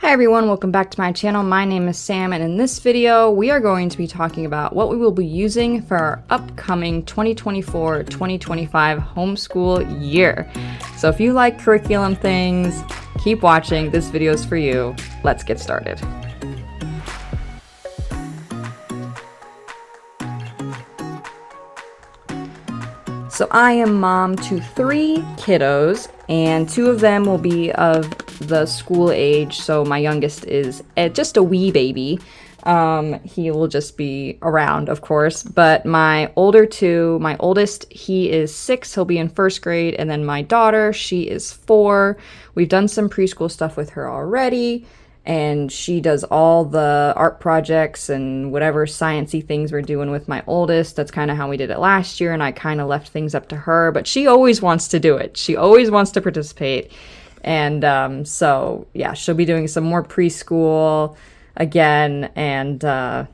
Hi everyone, welcome back to my channel. My name is Sam, and in this video we are going to be talking about what we will be using for our upcoming 2024-2025 homeschool year. So if you like curriculum things, keep watching. This video is for you. Let's get started. So I am mom to 3 kiddos, and 2 of them will be of the school age. So my youngest is just a wee baby. He will just be around, of course. But my older 2, my oldest, he is 6. He'll be in 1st grade. And then my daughter, she is 4. We've done some preschool stuff with her already. And she does all the art projects and whatever sciencey things we're doing with my oldest. That's kind of how we did it last year, and I kind of left things up to her. But she always wants to do it. She always wants to participate. And so, yeah, she'll be doing some more preschool again. And yeah.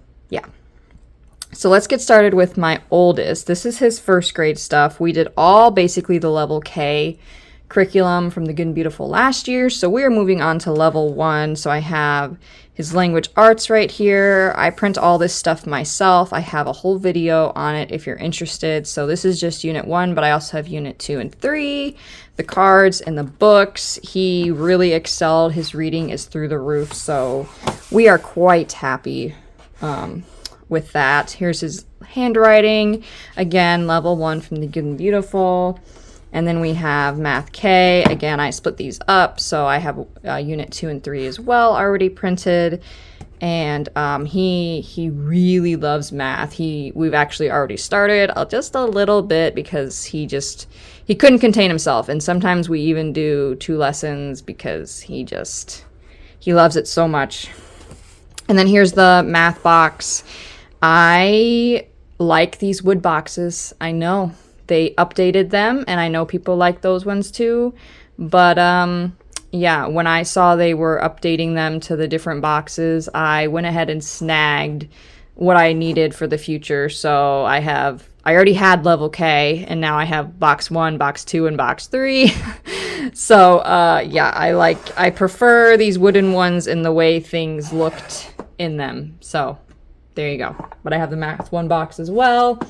So let's get started with my oldest. This is his 1st grade stuff. We did all basically the level K curriculum from the Good and Beautiful last year, so we're moving on to level 1. So I have his language arts right here. I print all this stuff myself. I have a whole video on it if you're interested. So this is just unit 1, but I also have unit 2 and 3, the cards and the books. He really excelled. His reading is through the roof, so we are quite happy with that. Here's his handwriting, again level 1 from the Good and Beautiful. And then we have Math K. Again, I split these up, so I have Unit 2 and 3 as well already printed. And he really loves math. We've actually already started just a little bit because he couldn't contain himself. And sometimes we even do 2 lessons because he loves it so much. And then here's the math box. I like these wood boxes. I know. They updated them, and I know people like those ones too. But yeah, when I saw they were updating them to the different boxes, I went ahead and snagged what I needed for the future. So I already had level K, and now I have box 1, box 2, and box 3. So yeah, I prefer these wooden ones in the way things looked in them. So there you go. But I have the Math 1 box as well.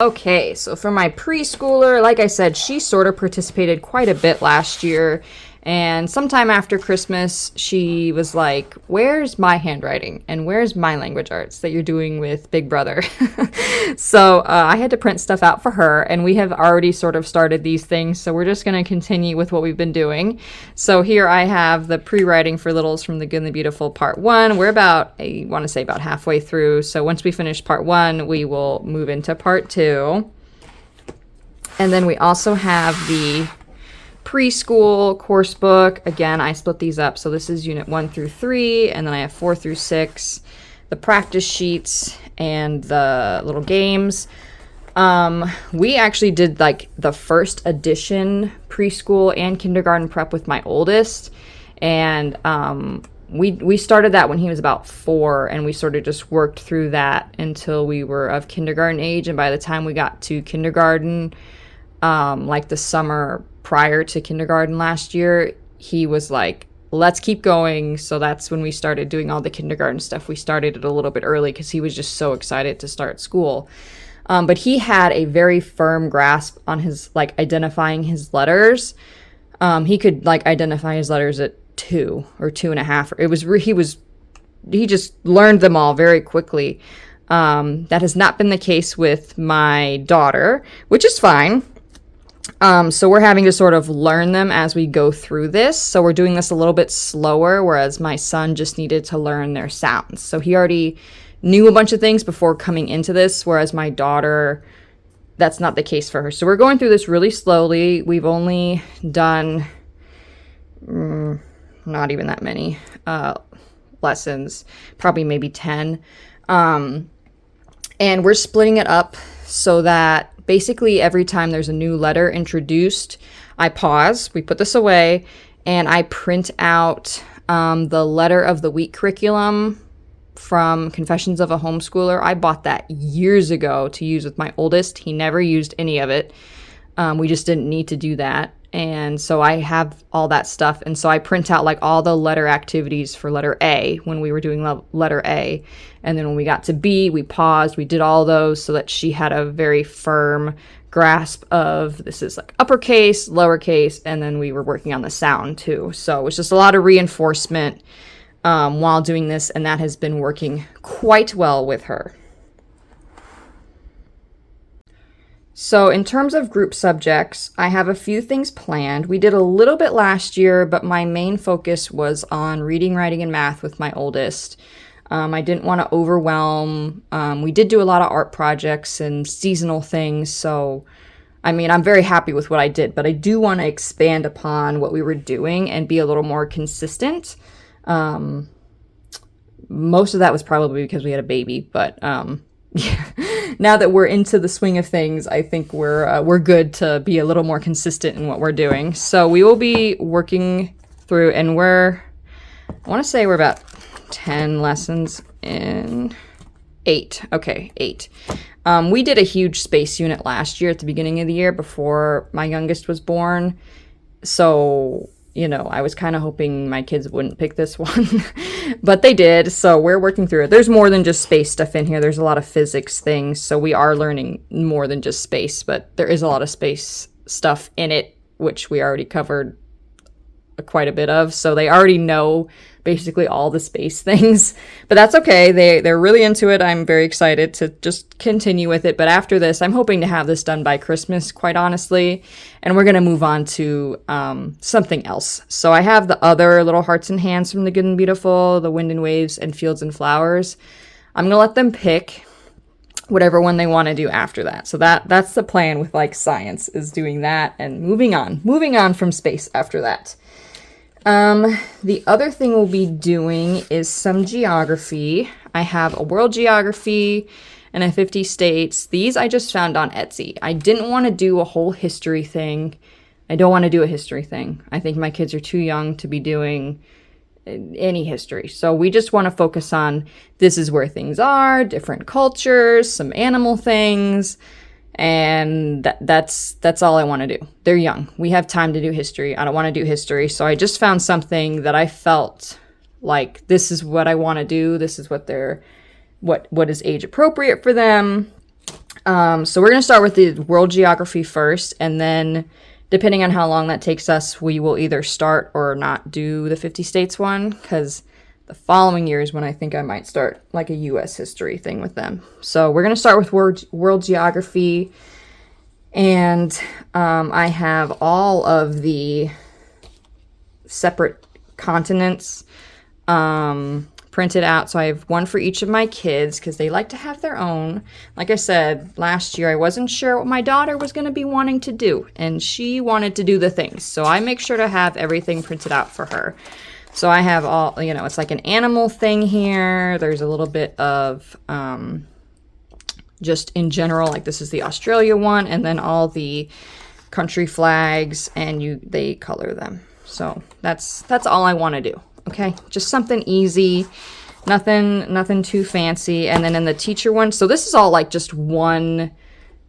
Okay, so for my preschooler, like I said, she sort of participated quite a bit last year, and sometime after Christmas, she was like, where's my handwriting, and where's my language arts that you're doing with Big Brother? So I had to print stuff out for her, and we have already sort of started these things, so we're just going to continue with what we've been doing. So here I have the pre-writing for littles from the Good and the Beautiful part 1. We're I want to say about halfway through, so once we finish part 1, we will move into part 2. And then we also have the preschool course book. Again, I split these up, so this is unit 1 through 3, and then I have 4 through 6, the practice sheets and the little games. We actually did like the 1st edition preschool and kindergarten prep with my oldest, and we started that when he was about 4, and we sort of just worked through that until we were of kindergarten age. And by the time we got to kindergarten, like the summer prior to kindergarten last year, he was like, let's keep going. So that's when we started doing all the kindergarten stuff. We started it a little bit early because he was just so excited to start school. But he had a very firm grasp on his, like, identifying his letters. He could, like, identify his letters at 2 or 2.5. He just learned them all very quickly. That has not been the case with my daughter, which is fine. So we're having to sort of learn them as we go through this. So we're doing this a little bit slower, whereas my son just needed to learn their sounds. So he already knew a bunch of things before coming into this, whereas my daughter, that's not the case for her. So we're going through this really slowly. We've only done not even that many lessons, probably maybe 10. And we're splitting it up so that basically every time there's a new letter introduced, I pause, we put this away, and I print out the letter of the week curriculum from Confessions of a Homeschooler. I bought that years ago to use with my oldest. He never used any of it. We just didn't need to do that. And so I have all that stuff. And so I print out like all the letter activities for letter A when we were doing letter A. And then when we got to B, we paused, we did all those so that she had a very firm grasp of this is like uppercase, lowercase, and then we were working on the sound too. So it's just a lot of reinforcement while doing this, and that has been working quite well with her. So in terms of group subjects, I have a few things planned. We did a little bit last year, but my main focus was on reading, writing, and math with my oldest. I didn't want to overwhelm. We did do a lot of art projects and seasonal things, so I mean, I'm very happy with what I did, but I do want to expand upon what we were doing and be a little more consistent. Most of that was probably because we had a baby, but yeah. Now that we're into the swing of things, I think we're good to be a little more consistent in what we're doing. So we will be working through, and I want to say we're about 10 lessons in 8. Okay, 8. We did a huge space unit last year at the beginning of the year before my youngest was born. So, I was kind of hoping my kids wouldn't pick this one, but they did. So we're working through it. There's more than just space stuff in here. There's a lot of physics things. So we are learning more than just space, but there is a lot of space stuff in it, which we already covered quite a bit of. So they already know basically all the space things, but that's okay. They're really into it. I'm very excited to just continue with it. But after this, I'm hoping to have this done by Christmas, quite honestly. And we're going to move on to something else. So I have the other little hearts and hands from the Good and Beautiful, the Wind and Waves, and Fields and Flowers. I'm going to let them pick whatever one they want to do after that. So that's the plan with like science, is doing that and moving on from space after that. The other thing we'll be doing is some geography. I have a world geography and a 50 states. These I just found on Etsy. I didn't want to do a whole history thing. I don't want to do a history thing. I think my kids are too young to be doing any history. So we just want to focus on this is where things are, different cultures, some animal things. And that's all I want to do. They're young. We have time to do history. I don't want to do history. So I just found something that I felt like this is what I want to do. This is what is age appropriate for them. So we're going to start with the world geography first. And then depending on how long that takes us, we will either start or not do the 50 states one, because the following year is when I think I might start like a U.S. history thing with them. So we're going to start with world geography. And I have all of the separate continents printed out. So I have one for each of my kids because they like to have their own. Like I said, last year I wasn't sure what my daughter was going to be wanting to do. And she wanted to do the things. So I make sure to have everything printed out for her. So I have all, it's like an animal thing here. There's a little bit of just in general, like this is the Australia one, and then all the country flags, and they color them. So that's all I want to do. Okay, just something easy, nothing too fancy. And then in the teacher one, so this is all like just one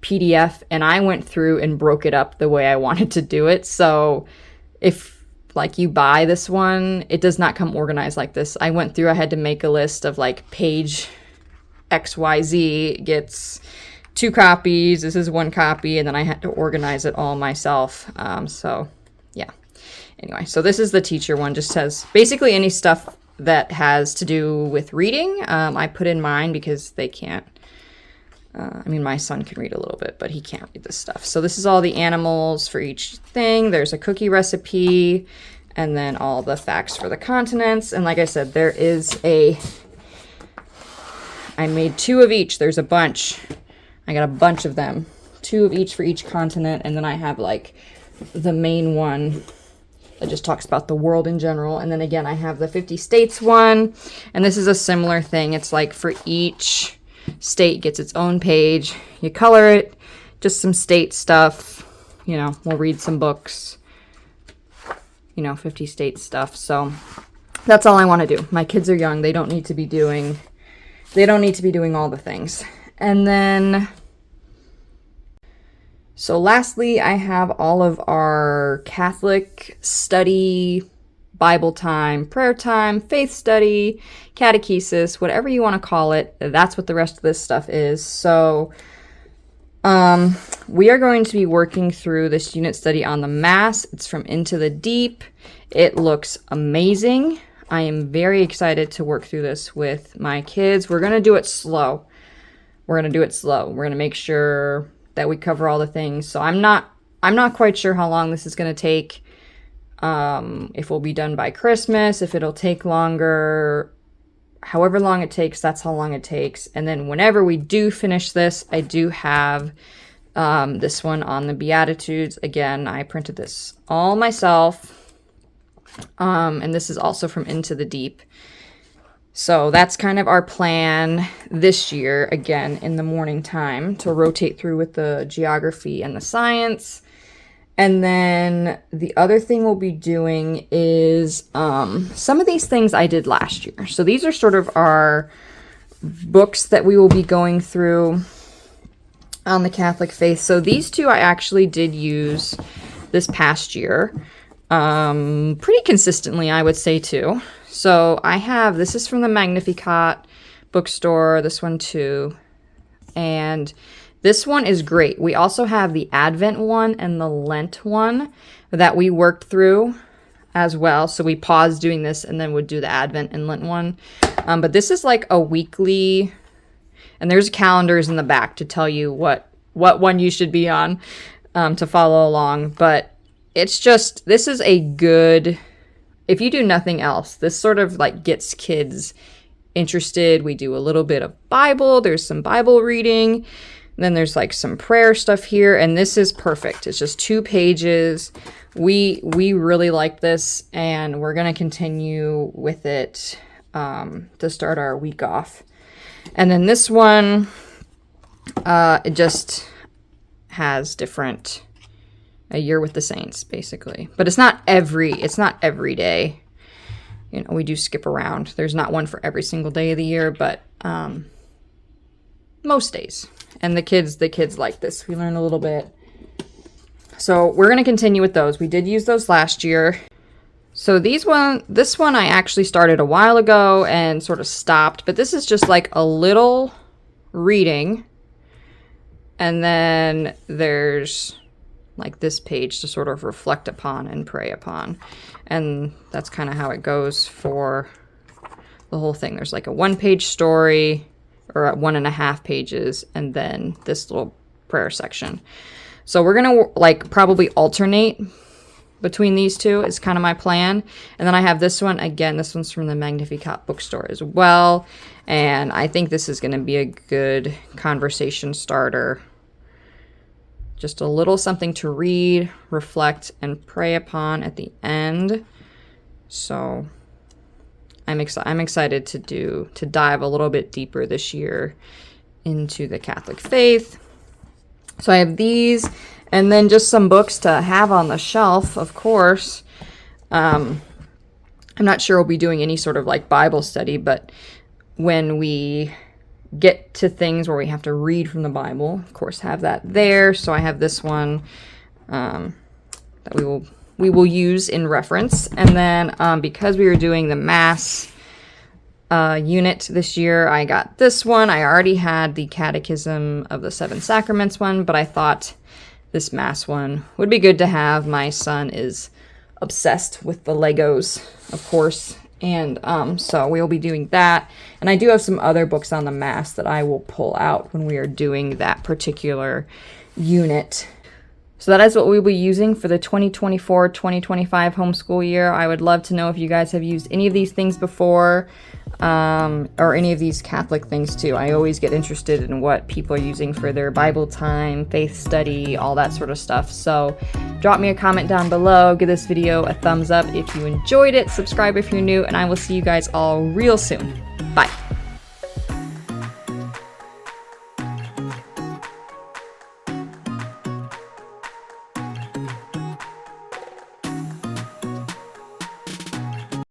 PDF, and I went through and broke it up the way I wanted to do it. So if like you buy this one, it does not come organized like this. I went through, I had to make a list of like page XYZ gets 2 copies. This is 1 copy. And then I had to organize it all myself. So yeah. Anyway, so this is the teacher one. Just says basically any stuff that has to do with reading. I put in mine because they can't. My son can read a little bit, but he can't read this stuff. So this is all the animals for each thing. There's a cookie recipe, and then all the facts for the continents. And like I said, I made 2 of each. There's a bunch. I got a bunch of them. 2 of each for each continent. And then I have like the main one that just talks about the world in general. And then again, I have the 50 states one. And this is a similar thing. It's like for each state gets its own page. You color it, just some state stuff. We'll read some books. 50 state stuff. So that's all I want to do. My kids are young. They don't need to be doing all the things. And then So lastly, I have all of our Catholic study, Bible time, prayer time, faith study, catechesis, whatever you want to call it. That's what the rest of this stuff is. So we are going to be working through this unit study on the Mass. It's from Into the Deep. It looks amazing. I am very excited to work through this with my kids. We're going to do it slow. We're going to make sure that we cover all the things. So I'm not quite sure how long this is going to take. If we'll be done by Christmas, if it'll take longer, however long it takes, that's how long it takes. And then whenever we do finish this, I do have this one on the Beatitudes. Again, I printed this all myself. And this is also from Into the Deep. So that's kind of our plan this year, again, in the morning time, to rotate through with the geography and the science. And then the other thing we'll be doing is some of these things I did last year. So these are sort of our books that we will be going through on the Catholic faith. So these two I actually did use this past year pretty consistently, I would say, too. So I have, this is from the Magnificat bookstore, this one too, and this one is great. We also have the Advent one and the Lent one that we worked through as well. So we paused doing this and then would do the Advent and Lent one. But this is like a weekly, and there's calendars in the back to tell you what one you should be on to follow along. But it's just, this is a good, if you do nothing else, this sort of like gets kids interested. We do a little bit of Bible. There's some Bible reading. Then there's like some prayer stuff here, and this is perfect. It's just 2 pages. We really like this, and we're going to continue with it to start our week off. And then this one, it just has different, a year with the saints, basically. But it's not every day. You know, we do skip around. There's not one for every single day of the year, but most days. And the kids like this. We learn a little bit. So we're going to continue with those. We did use those last year. So this one I actually started a while ago and sort of stopped. But this is just like a little reading. And then there's like this page to sort of reflect upon and pray upon. And that's kind of how it goes for the whole thing. There's like a 1-page story, or 1.5 pages, and then this little prayer section. So we're gonna like probably alternate between these two is kind of my plan. And then I have this one, again, this one's from the Magnificat bookstore as well. And I think this is gonna be a good conversation starter. Just a little something to read, reflect, and pray upon at the end. So I'm excited to dive a little bit deeper this year into the Catholic faith. So I have these, and then just some books to have on the shelf, of course. I'm not sure we'll be doing any sort of like Bible study, but when we get to things where we have to read from the Bible, of course, have that there. So I have this one that we will use in reference. And then because we were doing the Mass unit this year, I got this one. I already had the Catechism of the Seven Sacraments one, but I thought this Mass one would be good to have. My son is obsessed with the Legos, of course. And so we'll be doing that. And I do have some other books on the Mass that I will pull out when we are doing that particular unit. So that is what we'll be using for the 2024-2025 homeschool year. I would love to know if you guys have used any of these things before, or any of these Catholic things too. I always get interested in what people are using for their Bible time, faith study, all that sort of stuff. So drop me a comment down below, give this video a thumbs up if you enjoyed it, subscribe if you're new, and I will see you guys all real soon.